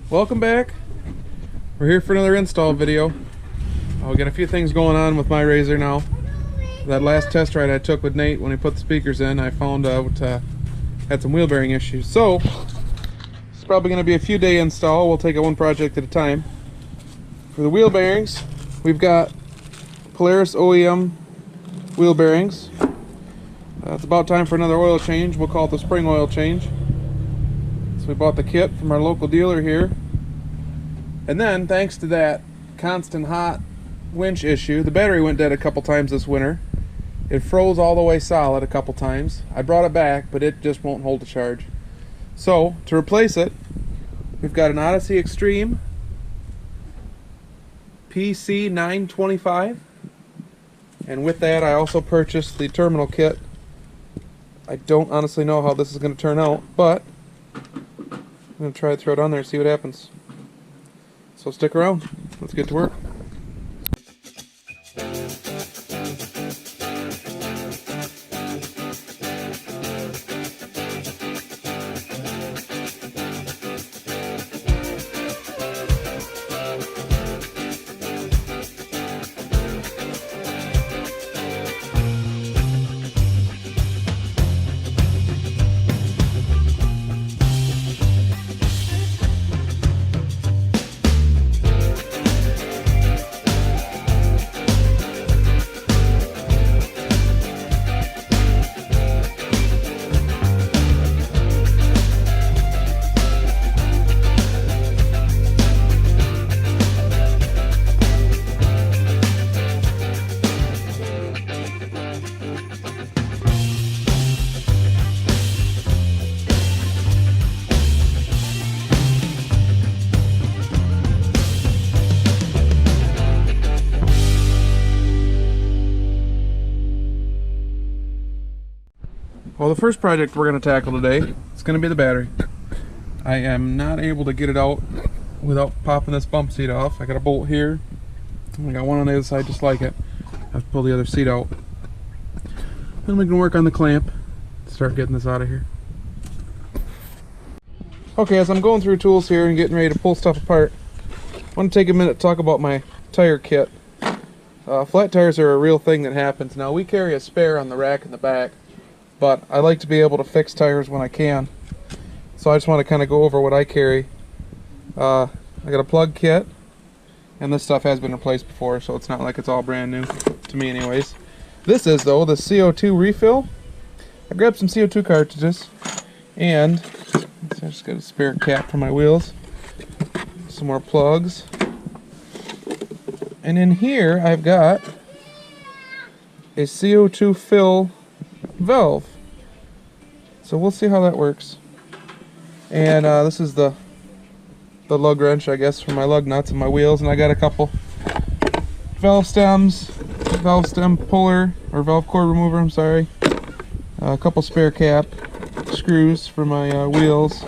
Welcome back. We're here for another install video. We got a few things going on with my RZR now. That last test ride I took with Nate when he put the speakers in, I found out had some wheel bearing issues. So it's probably going to be a few day install. We'll take it one project at a time. For the wheel bearings, we've got Polaris OEM wheel bearings. It's about time for another oil change. We'll call it the spring oil change. So we bought the kit from our local dealer here. And then, thanks to that constant hot winch issue, the battery went dead a couple times this winter. It froze all the way solid a couple times. I brought it back, but it just won't hold a charge. So, to replace it, we've got an Odyssey Extreme PC 925. And with that, I also purchased the terminal kit. I don't honestly know how this is going to turn out, but I'm going to try to throw it on there and see what happens. So stick around. Let's get to work. Well, the first project we're going to tackle today is going to be the battery. I am not able to get it out without popping this bump seat off. I got a bolt here. I got one on the other side just like it. I have to pull the other seat out. Then we can work on the clamp. Start getting this out of here. Okay, as I'm going through tools here and getting ready to pull stuff apart, I want to take a minute to talk about my tire kit. Flat tires are a real thing that happens. Now, we carry a spare on the rack in the back, but I like to be able to fix tires when I can. So I just want to kind of go over what I carry. I got a plug kit, and this stuff has been replaced before, so it's not like it's all brand new, to me anyways. This is, though, the CO2 refill. I grabbed some CO2 cartridges, and I just got a spare cap for my wheels. Some more plugs. And in here, I've got a CO2 fill valve. So we'll see how that works. And this is the lug wrench, I guess, for my lug nuts and my wheels. And I got a couple valve stems, valve stem puller, or valve core remover, I'm sorry. A couple spare cap screws for my wheels.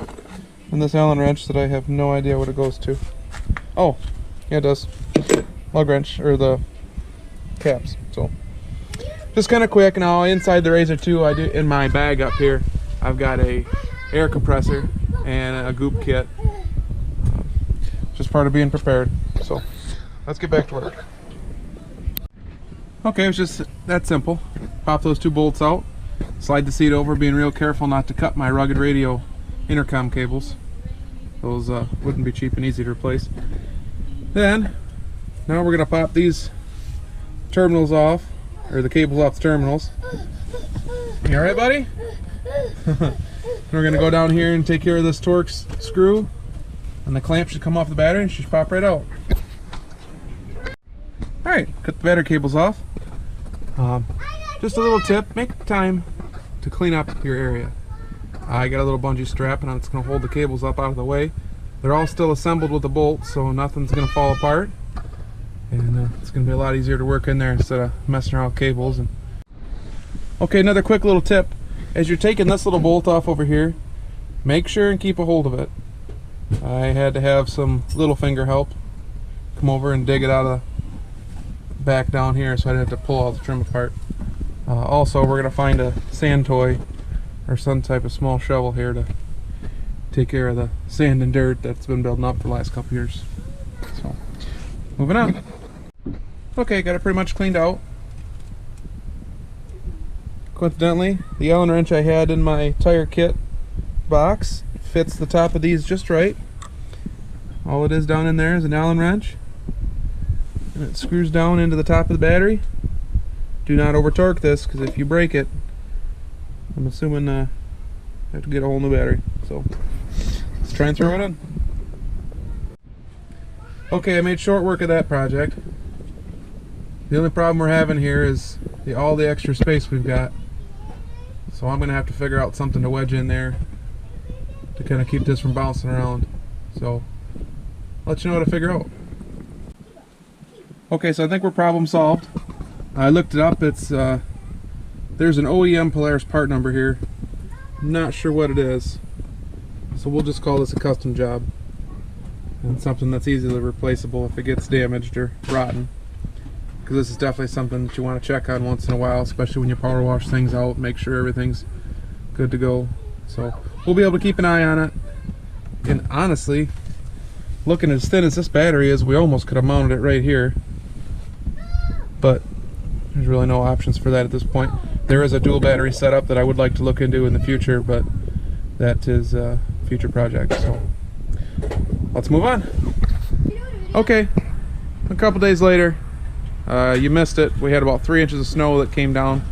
And this Allen wrench that I have no idea what it goes to. Oh, yeah, it does. Lug wrench, or the caps. So just kind of quick. Now inside the RZR 2, I do in my bag up here, I've got a air compressor and a goop kit. Just part of being prepared. So let's get back to work. Okay, it was just that simple. Pop those two bolts out, slide the seat over, being real careful not to cut my rugged radio intercom cables. Those wouldn't be cheap and easy to replace. Then now we're gonna pop these terminals off, or the cables off the terminals. You alright, buddy? We're going to go down here and take care of this Torx screw, and the clamp should come off the battery and should pop right out. Alright, cut the battery cables off. Just a little tip, make time to clean up your area. I got a little bungee strap, and it's going to hold the cables up out of the way. They're all still assembled with the bolts, so nothing's going to fall apart. And it's going to be a lot easier to work in there instead of messing around with cables. Okay, another quick little tip. As you're taking this little bolt off over here, make sure and keep a hold of it. I had to have some little finger help come over and dig it out of the back down here, so I didn't have to pull all the trim apart. Also, we're going to find a sand toy or some type of small shovel here to take care of the sand and dirt that's been building up for the last couple years. So, moving on. Okay, got it pretty much cleaned out. Coincidentally, the Allen wrench I had in my tire kit box fits the top of these just right. All it is down in there is an Allen wrench, and it screws down into the top of the battery. Do not over torque this, because if you break it, I'm assuming you have to get a whole new battery. So let's try and throw it in. Okay, I made short work of that project. The only problem we're having here is all the extra space we've got. So I'm going to have to figure out something to wedge in there to kind of keep this from bouncing around. So I'll let you know what I figure out. Okay, so I think we're problem solved. I looked it up. It's there's an OEM Polaris part number here. Not sure what it is, so we'll just call this a custom job, and something that's easily replaceable if it gets damaged or rotten, because this is definitely something that you want to check on once in a while, especially when you power wash things out, make sure everything's good to go. So we'll be able to keep an eye on it. And honestly, looking as thin as this battery is, we almost could have mounted it right here, but there's really no options for that at this point. There is a dual battery setup that I would like to look into in the future, but that is a future project. So let's move on. Okay, a couple days later, you missed it. We had about 3 inches of snow that came down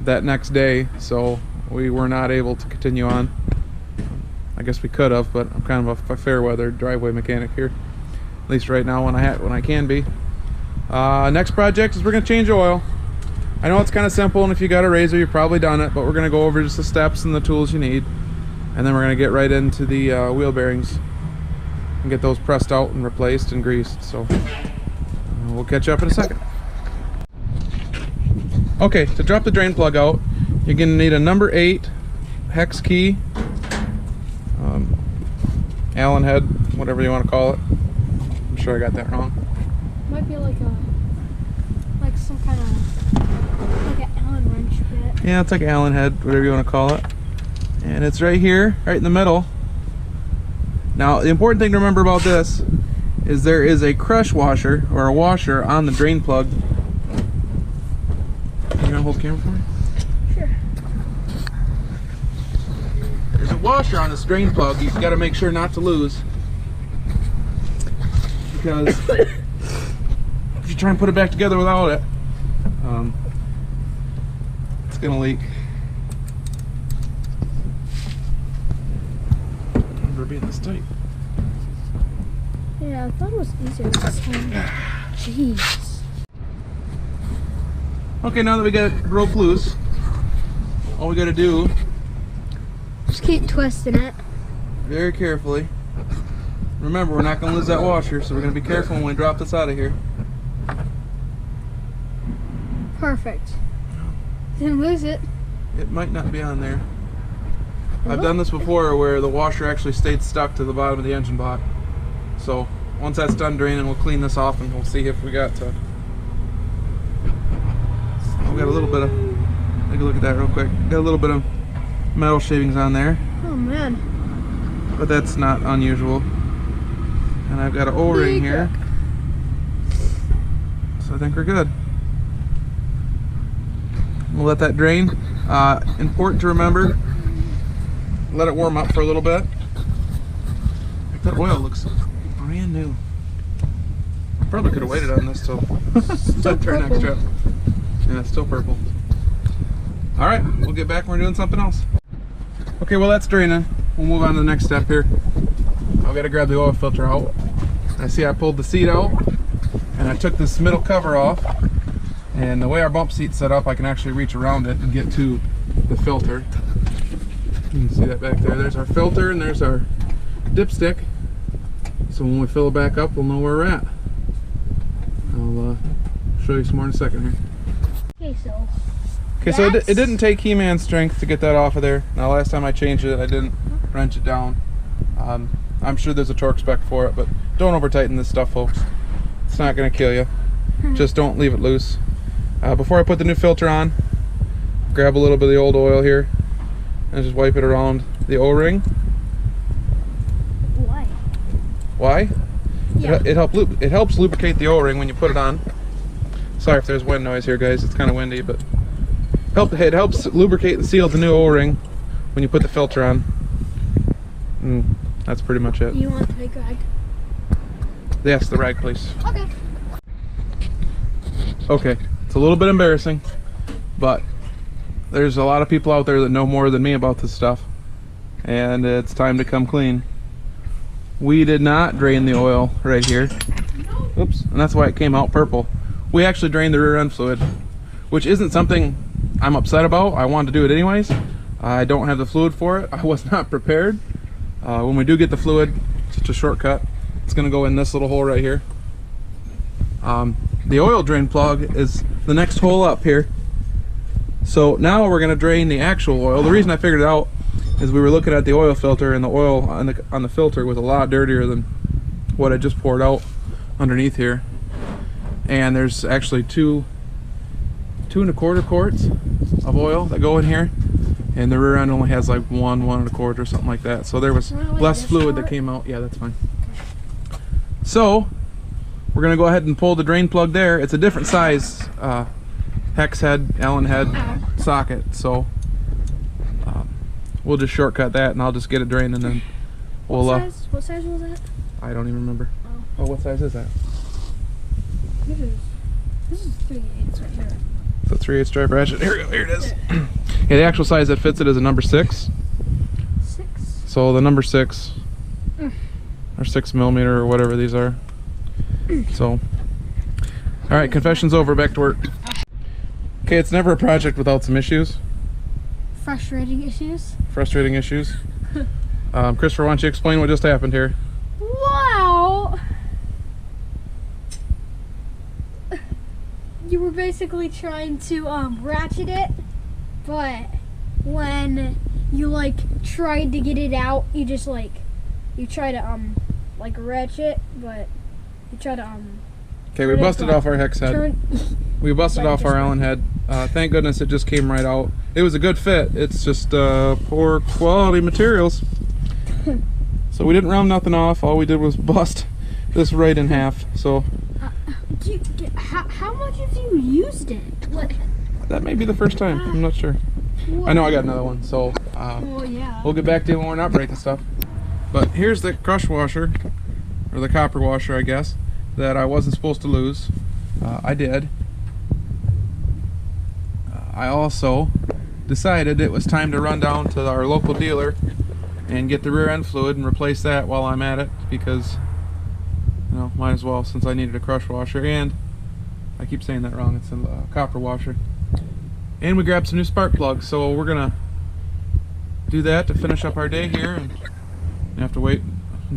that next day, so we were not able to continue on. I guess we could have, but I'm kind of a fair weather driveway mechanic here, at least right now when I can be. Next project is we're going to change oil. I know it's kind of simple, and if you got a razor you've probably done it, but we're going to go over just the steps and the tools you need, and then we're going to get right into the wheel bearings and get those pressed out and replaced and greased. So we'll catch up in a second. Okay, to drop the drain plug out, you're going to need a number 8 hex key, Allen head, whatever you want to call it. I'm sure I got that wrong. Might be like some kind of like an Allen wrench bit. Yeah, it's like Allen head, whatever you want to call it. And it's right here, right in the middle. Now, the important thing to remember about this is there is a crush washer or a washer on the drain plug. You gonna hold the camera for me? Sure. There's a washer on this drain plug you've got to make sure not to lose, because if you try and put it back together without it, it's gonna leak. I remember being this tight. Yeah, I thought it was easier this time. Jeez. Okay, now that we got it broke loose, all we got to do, Just keep twisting it. very carefully. Remember, we're not going to lose that washer, so we're going to be careful when we drop this out of here. Perfect. Didn't lose it. It might not be on there. I've done this before where the washer actually stayed stuck to the bottom of the engine block. So once that's done draining, we'll clean this off and we'll see if we got to. We got a little bit of, take a look at that real quick. Got a little bit of metal shavings on there. Oh man. But that's not unusual. And I've got an O-ring here. So I think we're good. We'll let that drain. Important to remember, let it warm up for a little bit. That oil looks brand new. Probably could have waited on this till after our next trip. Yeah, it's still purple. Alright, we'll get back when we're doing something else. Okay, well that's draining. We'll move on to the next step here. I've got to grab the oil filter out. I see I pulled the seat out and I took this middle cover off, and the way our bump seat's set up, I can actually reach around it and get to the filter. You can see that back there. There's our filter and there's our dipstick. So when we fill it back up, we'll know where we're at. I'll show you some more in a second here. Okay, so it didn't take He-Man strength to get that off of there. Now last time I changed it, I didn't wrench it down. I'm sure there's a torque spec for it, but don't over tighten this stuff, folks. It's not going to kill you. Just don't leave it loose. Before I put the new filter on, grab a little bit of the old oil here and just wipe it around the O-ring. Why? Yeah. It helps lubricate the O-ring when you put it on. Sorry if there's wind noise here, guys. It's kind of windy, but it helps lubricate and seal the new O-ring when you put the filter on. And that's pretty much it. You want the big rag? Yes, the rag, please. Okay. Okay, it's a little bit embarrassing, but there's a lot of people out there that know more than me about this stuff, and it's time to come clean. We did not drain the oil right here. Oops, and that's why it came out purple. We actually drained the rear end fluid, which isn't something I'm upset about. I wanted to do it anyways. I don't have the fluid for it. I was not prepared. When we do get the fluid, it's just a shortcut. It's gonna go in this little hole right here. The oil drain plug is the next hole up here. So now we're gonna drain the actual oil. The reason I figured it out is we were looking at the oil filter, and the oil on the filter was a lot dirtier than what I just poured out underneath here. And there's actually two and a quarter quarts of oil that go in here, and the rear end only has like one and a quarter, something like that. So there was less fluid that came out. Yeah, that's fine. So we're gonna go ahead and pull the drain plug there. It's a different size hex head, Allen head socket, so we'll just shortcut that, and I'll just get it drained, and then we'll. What size was that? I don't even remember. Oh, what size is that? This is 3/8 right here. The 3/8 drive ratchet. Here it is. Yeah, the actual size that fits it is a number 6. 6. So the number 6, or 6mm or whatever these are. So, all right, confession's over. Back to work. Okay, it's never a project without some issues. Frustrating issues. Frustrating issues. Christopher, why don't you explain what just happened here? Wow. You were basically trying to ratchet it, but when you like tried to get it out, you just you try to like ratchet, but you try to Okay, we busted off our hex head. We busted off our Allen head. Thank goodness it just came right out. It was a good fit. It's just poor quality materials. So we didn't round nothing off. All we did was bust this right in half. So how much have you used it? What? That may be the first time. I'm not sure. What? I know I got another one. So Well, yeah. we'll get back to it when we're not breaking stuff. But here's the crush washer, or the copper washer, I guess, that I wasn't supposed to lose. I did. I also decided it was time to run down to our local dealer and get the rear end fluid and replace that while I'm at it, because you know, might as well, since I needed a crush washer. And I keep saying that wrong, it's a copper washer. And we grabbed some new spark plugs, so we're gonna do that to finish up our day here, and you have to wait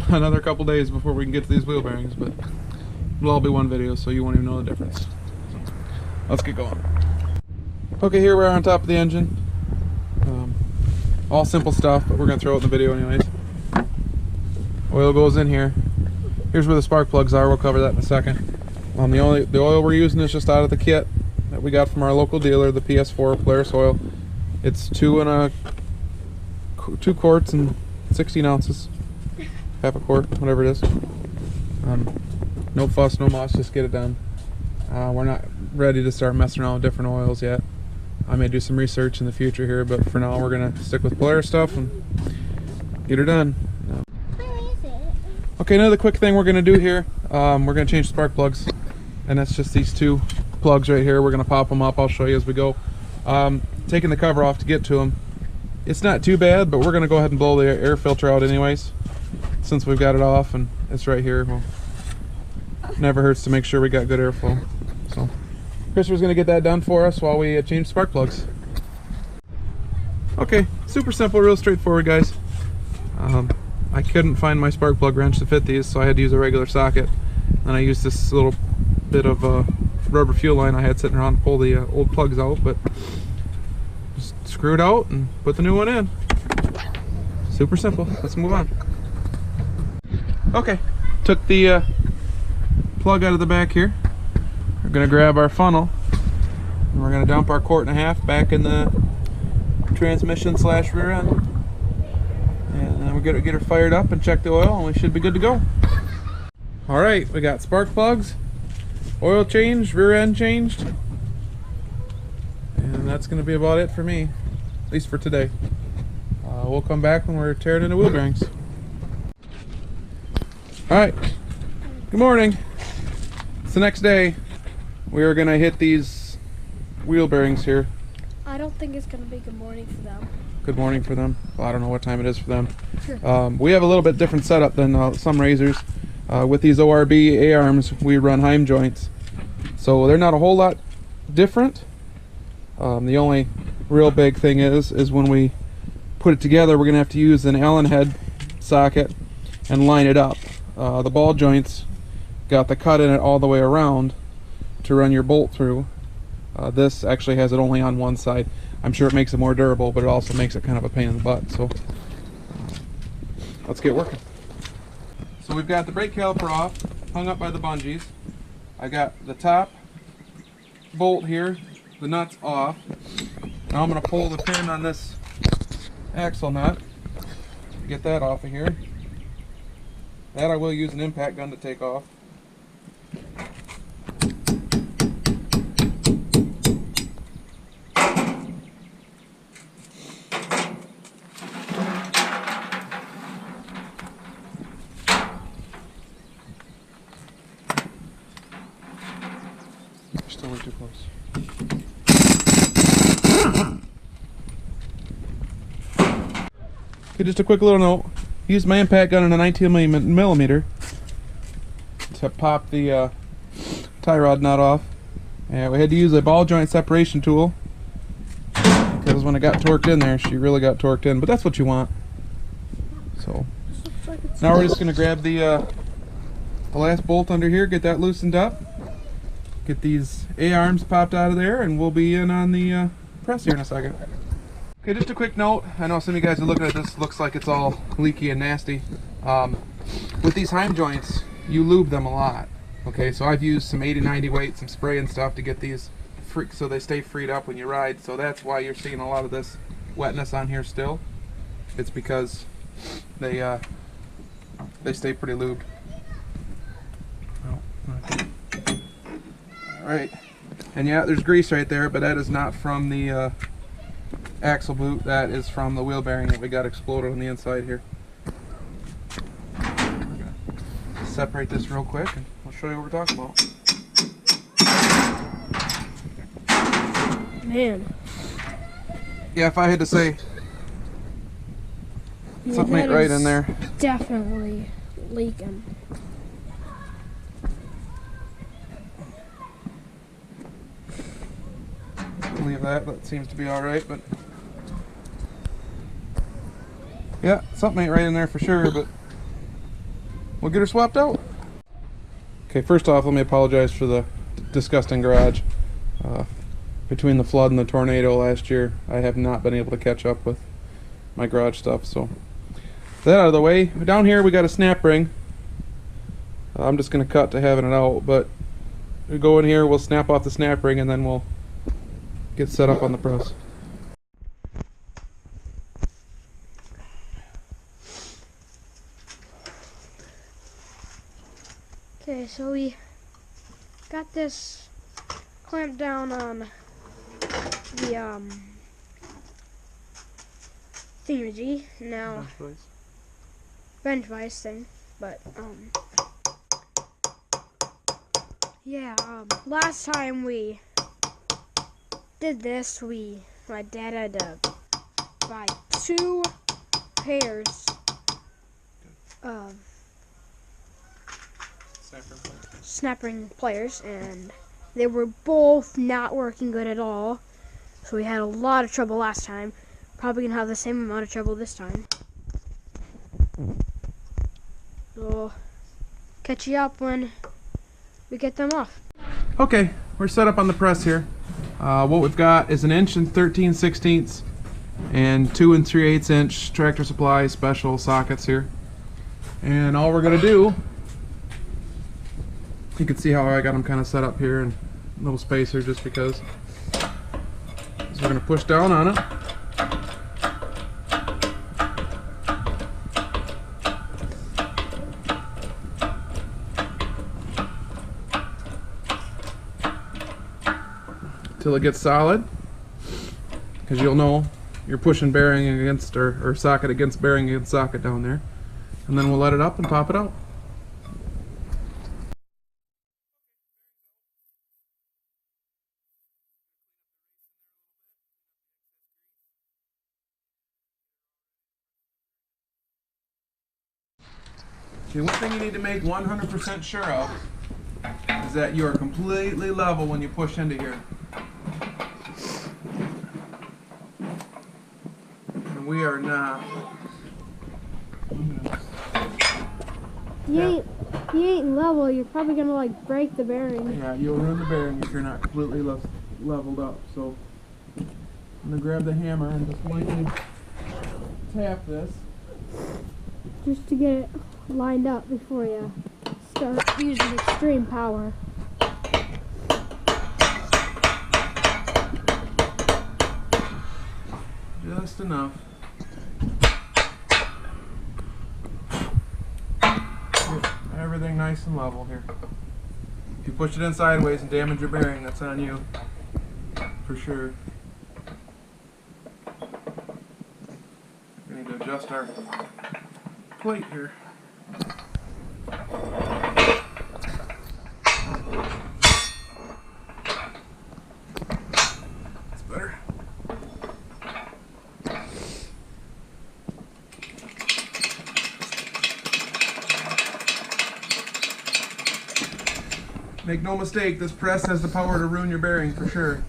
another couple days before we can get to these wheel bearings, but it'll all be one video, so you won't even know the difference. Let's get going. Okay, here we are on top of the engine. All simple stuff, but we're gonna throw it in the video anyways. Oil goes in here. Here's where the spark plugs are. We'll cover that in a second. The oil we're using is just out of the kit that we got from our local dealer, the PS4 Polaris oil. It's 2 quarts and 16 ounces. Half a quart, whatever it is. No fuss, no muss, just get it done. We're not ready to start messing around with different oils yet. I may do some research in the future here, but for now we're gonna stick with Polaris stuff and get her done. Okay, another quick thing we're gonna do here, we're gonna change spark plugs, and that's just these 2 plugs right here. We're gonna pop them up. I'll show you as we go. Taking the cover off to get to them. It's not too bad, but we're gonna go ahead and blow the air filter out anyways, since we've got it off and it's right here. Well, never hurts to make sure we got good airflow. So Christopher's gonna get that done for us while we change spark plugs. Okay, super simple, real straightforward, guys. I couldn't find my spark plug wrench to fit these, so I had to use a regular socket, and I used this little bit of rubber fuel line I had sitting around to pull the old plugs out, but just screw it out and put the new one in. Super simple. Let's move on. Okay, took the plug out of the back here. We're gonna grab our funnel and we're gonna dump our 1.5 quart back in the transmission / rear end, and then we're gonna get her fired up and check the oil, and we should be good to go. Alright, we got spark plugs, oil changed, rear end changed, and that's going to be about it for me, at least for today. We'll come back when we're tearing into wheel bearings. Alright, good morning. It's the next day. We are going to hit these wheel bearings here. I don't think it's going to be good morning for them. Good morning for them. Well, I don't know what time it is for them. Sure. We have a little bit different setup than some RZRs. With these ORB A-arms, we run Heim joints. So they're not a whole lot different. The only real big thing is when we put it together, we're going to have to use an Allen head socket and line it up. The ball joints got the cut in it all the way around to run your bolt through. This actually has it only on one side. I'm sure it makes it more durable, but it also makes it kind of a pain in the butt. So let's get working. So we've got the brake caliper off, hung up by the bungees. I got the top bolt here, the nuts off. Now I'm going to pull the pin on this axle nut, get that off of here. That I will use an impact gun to take off. Still way too close. Okay, just a quick little note. Used my impact gun in a 19mm to pop the tie rod nut off. And we had to use a ball joint separation tool because when it got torqued in there, she really got torqued in. But that's what you want. So now we're just going to grab the last bolt under here, get that loosened up, get these A-arms popped out of there, and we'll be in on the press here in a second. Okay, just a quick note. I know some of you guys are looking at this, looks like it's all leaky and nasty. With these Heim joints, you lube them a lot. Okay, so I've used some 80-90 weight, some spray and stuff to get these so they stay freed up when you ride. So that's why you're seeing a lot of this wetness on here still. It's because they stay pretty lubed. Alright, and yeah, there's grease right there, but that is not from the axle boot. That is from the wheel bearing that we got exploded on the inside here. Separate this real quick and I'll show you what we're talking about. Man. Yeah, if I had to say, something ain't right in there. Definitely leaking. Leave that seems to be alright, but yeah, something ain't right in there for sure, but we'll get her swapped out. Okay, first off, let me apologize for the disgusting garage. Between the flood and the tornado last year, I have not been able to catch up with my garage stuff, so that out of the way. Down here we got a snap ring. I'm just going to cut to having it out, but we go in here, we'll snap off the snap ring, and then we'll get set up on the press. Okay, so we got this clamped down on the thingy now, bench vise thing, but yeah, last time we did this, my dad had to buy 2 pairs of snap ring pliers, and they were both not working good at all. So we had a lot of trouble last time. Probably gonna have the same amount of trouble this time. So catch you up when we get them off. Okay, we're set up on the press here. What we've got is an 1 13/16 and 2 3/8 inch Tractor Supply special sockets here. And all we're gonna do, you can see how I got them kind of set up here in a little spacer just because. So we're gonna push down on it. till it gets solid, because you'll know you're pushing bearing against or socket against bearing against socket down there. And then we'll let it up and pop it out. Okay, one thing you need to make 100% sure of is that you are completely level when you push into here. And we are not. You ain't level, you're probably gonna like break the bearing. Yeah, you'll ruin the bearing if you're not completely leveled up. So I'm gonna grab the hammer and just lightly tap this. Just to get it lined up before you start using extreme power. Just enough. Get everything nice and level here. If you push it in sideways and damage your bearing, that's on you. For sure. We need to adjust our plate here. That's better. Make no mistake, this press has the power to ruin your bearing for sure.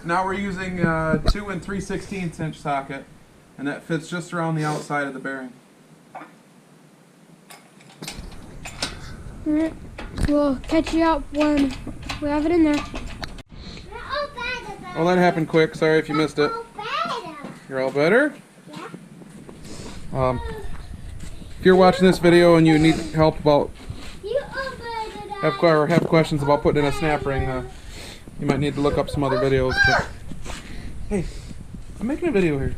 Now we're using 2 3/16 inch socket, and that fits just around the outside of the bearing. Alright, we'll catch you up when we have it in there. Well, that happened quick. Sorry if you missed it. You're all better? If you're watching this video and you need help about have questions about putting in a snap ring, you might need to look up some other videos. But, hey, I'm making a video here.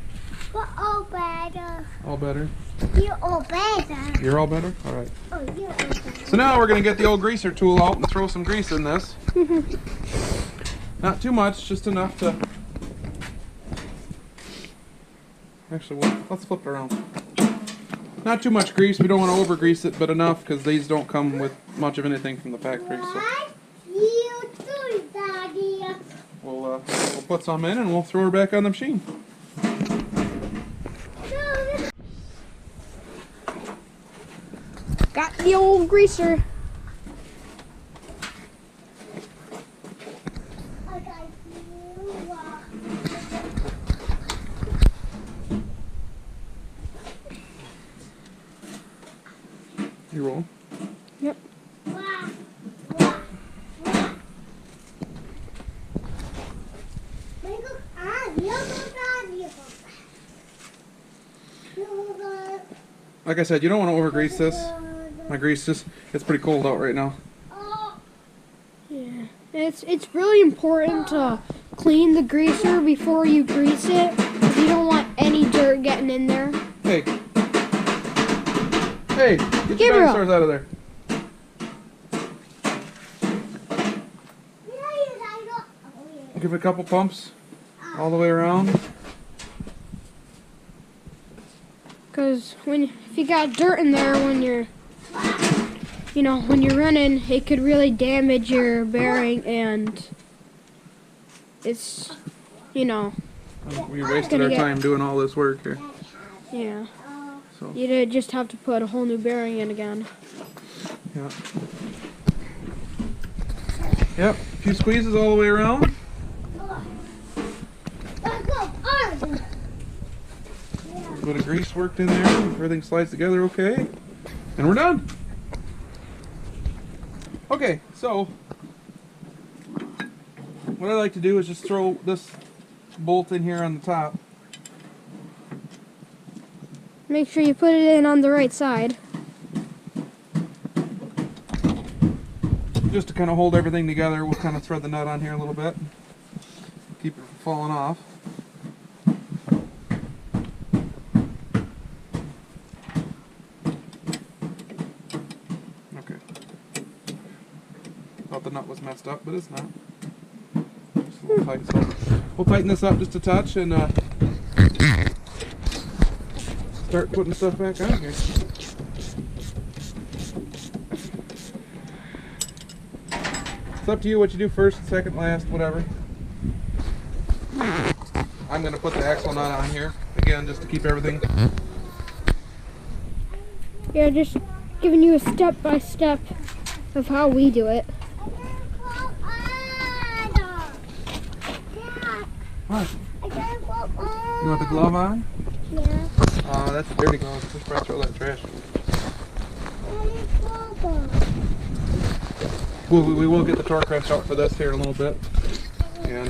We're all better. All better? You're all better. You're all better? All right. Oh, you're all better. So now we're going to get the old greaser tool out and throw some grease in this. Not too much, just enough to... Actually, let's flip it around. Not too much grease. We don't want to over-grease it, but enough, because these don't come with much of anything from the factory. So You do, Daddy. we'll put some in and we'll throw her back on the machine. Got the old greaser. I got you. You roll. Yep. Like I said, you don't want to over-grease this. My grease it's pretty cold out right now. Yeah. It's really important to clean the greaser before you grease it. You don't want any dirt getting in there. Hey. Hey, get your dinosaurs out of there. Give it a couple pumps all the way around. Because if you got dirt in there when you're running, it could really damage your bearing, and it's, We wasted our time doing all this work here. Yeah. So. You'd just have to put a whole new bearing in again. Yeah. Yep, a few squeezes all the way around. A bit of grease worked in there. Everything slides together okay. And we're done. Okay, so what I like to do is just throw this bolt in here on the top. Make sure you put it in on the right side. Just to kind of hold everything together, we'll kind of thread the nut on here a little bit. Keep it from falling off. nut was messed up, but it's not. Just a little tight, so we'll tighten this up just a touch and start putting stuff back on here. It's up to you what you do first, second, last, whatever. I'm going to put the axle nut on here, again, just to keep everything. Yeah, just giving you a step-by-step of how we do it. What? I gotta go on. You want the glove on? Yeah. That's a dirty glove. Just probably throw that in the trash. We will get the torque wrench out for this here in a little bit. And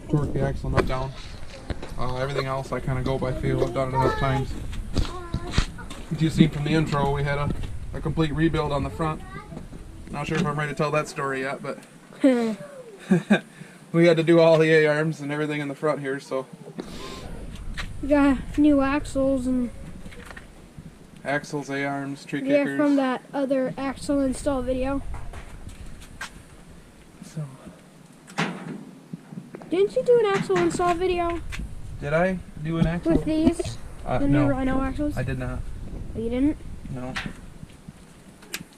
torque the axle nut down. Everything else I kind of go by feel. I've done it enough times. As you've seen from the intro, we had a complete rebuild on the front. Not sure if I'm ready to tell that story yet, but we had to do all the A-arms and everything in the front here, so. We got new axles and Axles, A-arms, tree yeah, kickers. from that other axle install video. So, Didn't you do an axle install video did I do an axle? with these? The new No, Rhino axles? I did not. Oh, you didn't? No.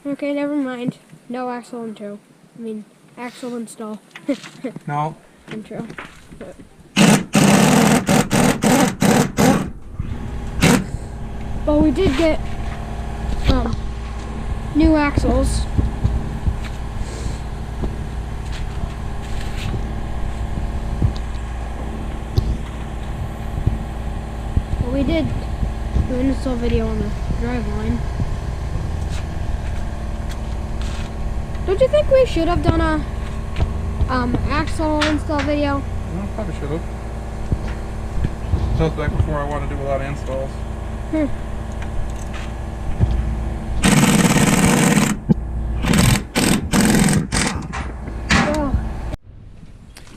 Okay, never mind. No axle intro. I mean, axle install No. intro. But we did get new axles. But we did do an install video on the drive line. Don't you think we should have done a axle install video? Well, probably should have. That was back before I wanted to do a lot of installs.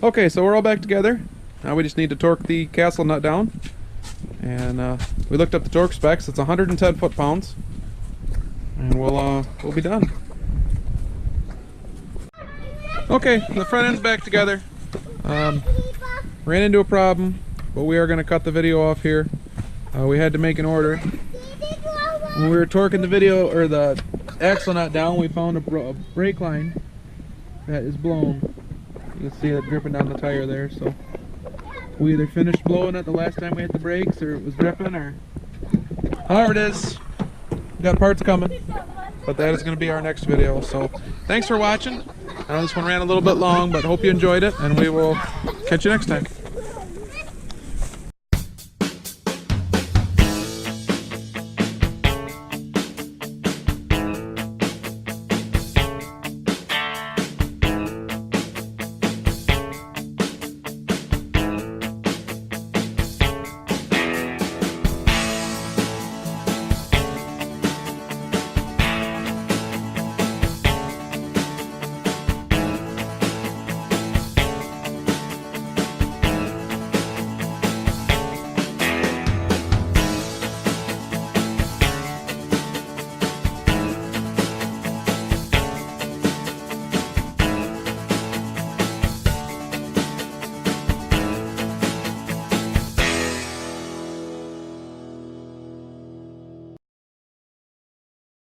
Okay, so we're all back together. Now we just need to torque the castle nut down. And we looked up the torque specs. It's 110 foot-pounds. And we'll be done. Okay, the front end's back together. Ran into a problem, but we are going to cut the video off here. We had to make an order. When we were torquing the video or the axle nut down, we found a brake line that is blown. You can see it dripping down the tire there. So we either finished blowing it the last time we hit the brakes, or it was dripping, or however it is. We got parts coming, but that is going to be our next video. So thanks for watching. I know this one ran a little bit long, but hope you enjoyed it, and we will catch you next time.